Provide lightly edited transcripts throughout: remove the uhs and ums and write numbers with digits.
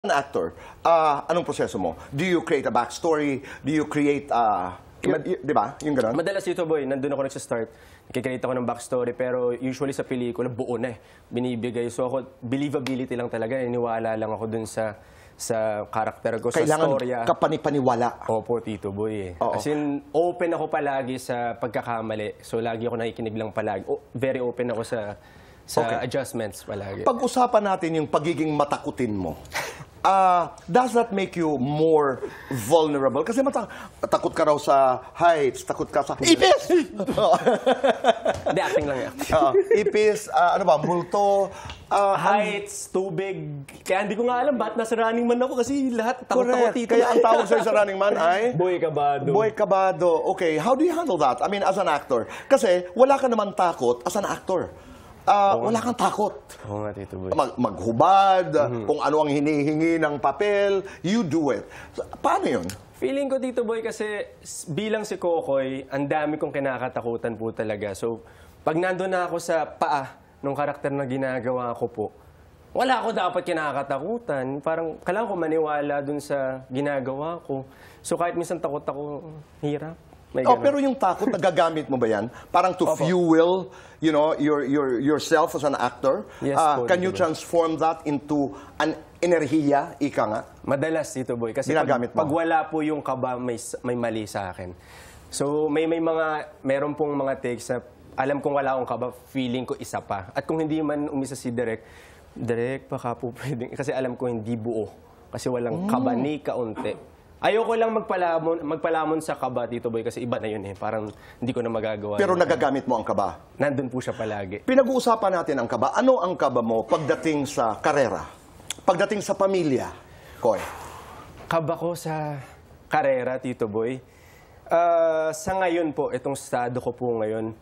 An actor, anong proseso mo? Do you create a backstory? Do you create, di ba? Yung gano'n? Madalas dito, boy, nandun ako nagsa-start. Nakikreate ako ng backstory, pero usually sa pelikula, buo na eh. Binibigay. So ako, believability lang talaga. Iniwala lang ako dun sa karakter ko, sa storya. Kailangan kapanipaniwala. Opo, Tito Boy eh. Oo. As in, open ako palagi sa pagkakamali. So lagi ako nakikinig lang palagi. Very open ako sa Okay. adjustments palagi. Pag-usapan natin yung pagiging matakutin mo. Does that make you more vulnerable? Kasi takot ka raw sa heights, takot ka sa... Ipis! Hindi, acting lang yan. Ipis, ano ba, multo... Heights, tubig. Kaya hindi ko nga alam ba't nasa Running Man ako kasi lahat takot ako, Correct. Tito. Kaya ang tawag sa'yo sa Running Man ay... Boy Cabado. Boy Cabado. Okay, how do you handle that? I mean, as an actor. Kasi wala ka naman takot as an actor. Wala kang takot. Oo nga, Tito Boy. Maghubad, kung ano ang hinihingi ng papel, you do it. Paano yun? Feeling ko, Tito Boy, kasi bilang si Kokoy, ang dami kong kinakatakutan po talaga. So, pag nandun na ako sa paa ng karakter na ginagawa ko po, wala ako dapat kinakatakutan. Parang kailangan ko maniwala dun sa ginagawa ko. So, kahit minsan takot ako, hirap. Pero yung takot, nagagamit mo ba yan? Parang to fuel, you know, yourself as an actor? Yes, po, can you transform that into an enerhiya, ika nga? Madalas, Tito Boy. Kasi Ginagamit mo? pag wala po yung kaba, may mali sa akin. So, meron pong mga takes na alam kong wala akong kaba, feeling ko isa pa. At kung hindi man umisa si Direk, baka po pwedeng, kasi alam ko hindi buo. Kasi walang kaba ni kaunti. Ayoko lang magpalamon sa kaba, Tito Boy, kasi iba na yun eh. Parang hindi ko na magagawa. Pero nagagamit mo ang kaba? Nandun po siya palagi. Pinag-uusapan natin ang kaba. Ano ang kaba mo pagdating sa karera? Pagdating sa pamilya? Koy? Kaba ko sa karera, Tito Boy. Sa ngayon po, itong estado ko po ngayon,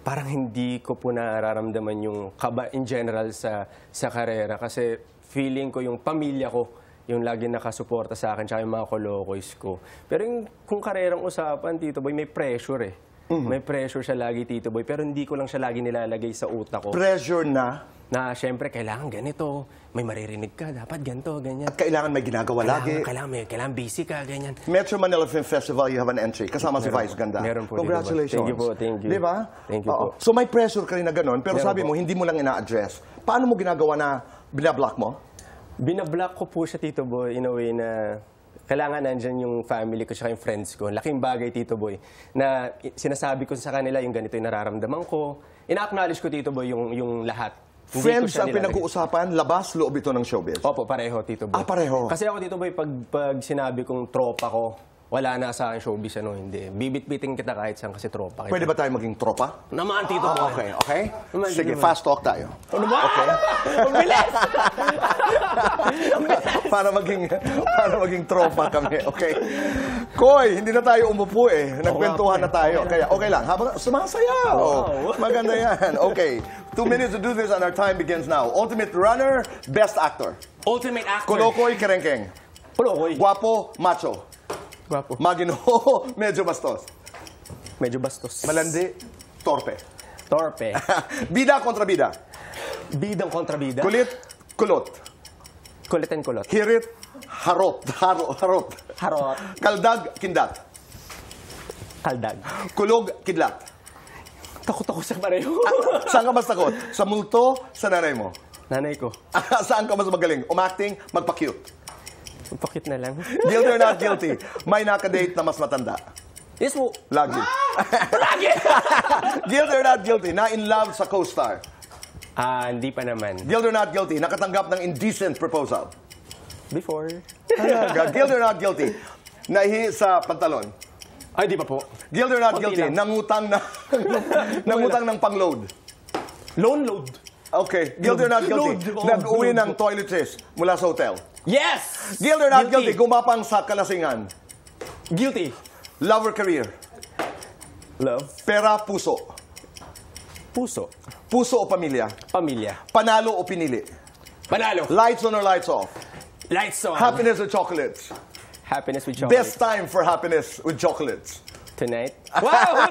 parang hindi ko po nararamdaman yung kaba in general sa karera. Kasi feeling ko yung pamilya ko, yung lagi nakasuporta sa akin, tsaka yung mga kolokoys ko. Pero kung karerang usapan, Tito Boy, may pressure eh. May pressure siya lagi, Tito Boy. Pero hindi ko lang siya lagi nilalagay sa utak ko. Pressure na? Na syempre, kailangan ganito. May maririnig ka, dapat ganito, ganyan. At kailangan may ginagawa lagi? Kailangan busy ka, ganyan. Metro Manila Film Festival, you have an entry. Kasama si Vice Ganda. Meron po. Congratulations. Thank you po, thank you. Di ba? Thank you po. So may pressure ka rin na gano'n, pero Meron sabi po. mo, hindi mo lang ina-address. Paano mo ginagawa na binablock mo? Binablock ko po siya, Tito Boy, in a way na kailangan nandyan yung family ko, tsaka yung friends ko. Laking bagay, Tito Boy, na sinasabi ko sa kanila yung ganito yung nararamdaman ko. Ina-acknowledge ko, Tito Boy, yung lahat. Hindi Friends ko siya ang nilalagay. pinag-uusapan, labas, loob ito ng showbiz. Opo, pareho, Tito Boy. Pareho. Kasi ako, Tito Boy, pag sinabi kong tropa ko, wala na sa akin showbiz, hindi. Bibit-biting kita kahit saan kasi tropa kita. Pwede ba tayo maging tropa? Naman, Tito Boy. Okay. Naman, Sige, naman. fast talk tayo. Ano ba? Okay. Bilis! para maging tropa kami, okay? Koy, hindi na tayo umupo eh. Nagkwentuhan na tayo. Kaya okay lang. Habang sumasayaw. Wow. Maganda yan. Okay. 2 minutes to do this and our time begins now. Ultimate Runner, Best Actor. Ultimate actor. Kolokoy, Kerengkeng. Kolokoy. Guwapo, macho. Guwapo. Magino, medyo bastos. Medyo bastos. Malandi, torpe. Torpe. Bida kontra bida. Bidang kontra bida. Kulit, kulot. Kulit and kulot. Hirit, harot. Harot. Harot. Kaldag, kindat. Kaldag. Kulog, kidlat. Takot ako sa pareho. Saan ka mas takot? Sa multo, sa nanay mo? Nanay ko. Saan ka mas magaling? Umacting, magpa-cute. Pakit na lang. Guilty or not guilty? May nakadate na mas matanda. Yes po. Lagi. Lagi! Guilty or not guilty? Na in love sa co-star. Hindi pa naman. Guilty or not guilty? Nakatanggap ng indecent proposal. Before. Talaga. Guilty or not guilty? Nahi sa pantalon. Ay, di pa po. Guilty or not Konti guilty? lang. Nangutang ng pangload. Loan load. Okay. Guilty or not guilty? Load. Nag-uwi ng toiletries mula sa hotel. Yes! Guilty or not guilty? Gumapang sa kalasingan. Guilty. Love or career? Love. Pera, puso. Puso. Puso o pamilya? Pamilya. Panalo o pinili? Panalo. Lights on or lights off? Lights on. Happiness or chocolates? Happiness with chocolate. Best time for happiness with chocolates. Tonight. Wow!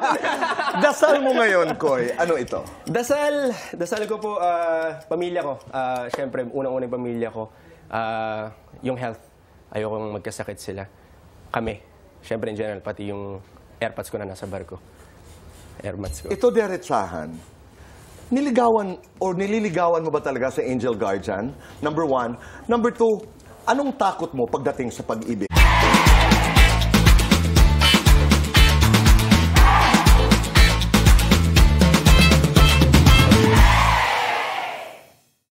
Dasal mo ngayon, Koy. Ano ito? Dasal ko po, pamilya ko. Siyempre, unang-unang pamilya ko. Yung health, ayokong magkasakit sila. Kami, syempre in general, pati yung airpods ko na nasa barko. Airmats ko. Ito diretsahan. Niligawan or nililigawan mo ba talaga sa angel guard dyan? Number one. Number two, anong takot mo pagdating sa pag-ibig?